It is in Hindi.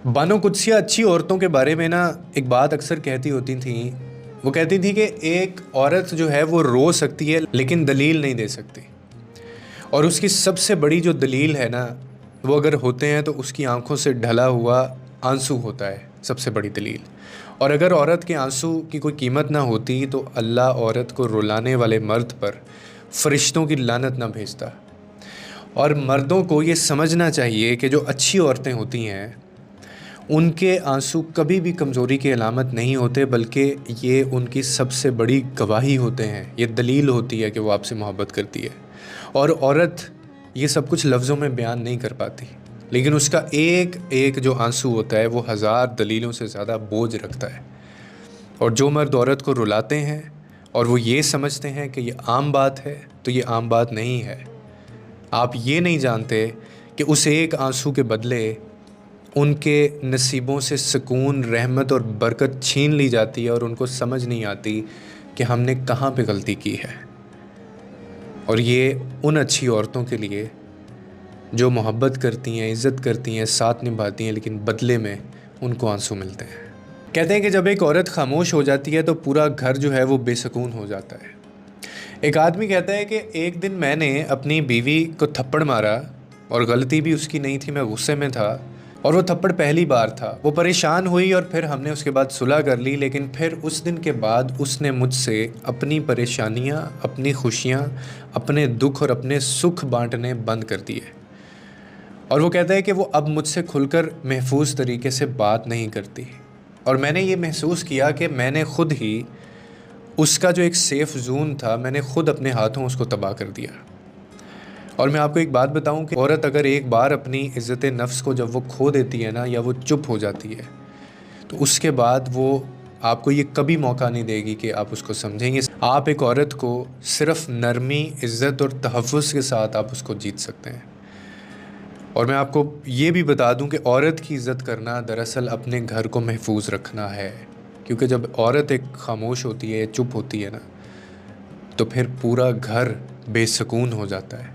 बानो कुद्सिया अच्छी औरतों के बारे में ना एक बात अक्सर कहती होती थी। वो कहती थी कि एक औरत जो है वो रो सकती है लेकिन दलील नहीं दे सकती। और उसकी सबसे बड़ी जो दलील है ना, वो अगर होते हैं तो उसकी आंखों से ढला हुआ आंसू होता है सबसे बड़ी दलील। और अगर औरत के आंसू की कोई कीमत ना होती तो अल्लाह औरत को रुलाने वाले मर्द पर फरिश्तों की लानत ना भेजता। और मर्दों को ये समझना चाहिए कि जो अच्छी औरतें होती हैं उनके आंसू कभी भी कमज़ोरी की अलामत नहीं होते, बल्कि ये उनकी सबसे बड़ी गवाही होते हैं। ये दलील होती है कि वो आपसे मोहब्बत करती है। और औरत ये सब कुछ लफ्ज़ों में बयान नहीं कर पाती, लेकिन उसका एक एक जो आंसू होता है वो हज़ार दलीलों से ज़्यादा बोझ रखता है। और जो मर्द औरत को रुलाते हैं और वो ये समझते हैं कि ये आम बात है, तो ये आम बात नहीं है। आप ये नहीं जानते कि उस एक आंसू के बदले उनके नसीबों से सुकून, रहमत और बरकत छीन ली जाती है और उनको समझ नहीं आती कि हमने कहाँ पे गलती की है। और ये उन अच्छी औरतों के लिए जो मोहब्बत करती हैं, इज़्ज़त करती हैं, साथ निभाती हैं, लेकिन बदले में उनको आंसू मिलते हैं। कहते हैं कि जब एक औरत खामोश हो जाती है तो पूरा घर जो है वो बेसुकून हो जाता है। एक आदमी कहता है कि एक दिन मैंने अपनी बीवी को थप्पड़ मारा और गलती भी उसकी नहीं थी, मैं गुस्से में था। और वो थप्पड़ पहली बार था। वो परेशान हुई और फिर हमने उसके बाद सुलह कर ली, लेकिन फिर उस दिन के बाद उसने मुझसे अपनी परेशानियाँ, अपनी खुशियाँ, अपने दुख और अपने सुख बांटने बंद कर दिए। और वो कहता है कि वो अब मुझसे खुलकर महफूज तरीके से बात नहीं करती। और मैंने ये महसूस किया कि मैंने खुद ही उसका जो एक सेफ़ ज़ोन था, मैंने खुद अपने हाथों उसको तबाह कर दिया। और मैं आपको एक बात बताऊं कि औरत अगर एक बार अपनी इज़्ज़त नफ्स को जब वो खो देती है ना, या वो चुप हो जाती है, तो उसके बाद वो आपको ये कभी मौका नहीं देगी कि आप उसको समझेंगे। आप एक औरत को सिर्फ़ नरमी, इज़्ज़त और तहफ़्फ़ुज़ के साथ आप उसको जीत सकते हैं। और मैं आपको ये भी बता दूं कि औरत की इज़्ज़त करना दरअसल अपने घर को महफूज रखना है। क्योंकि जब औरत एक खामोश होती है, चुप होती है ना, तो फिर पूरा घर बेसुकून हो जाता है।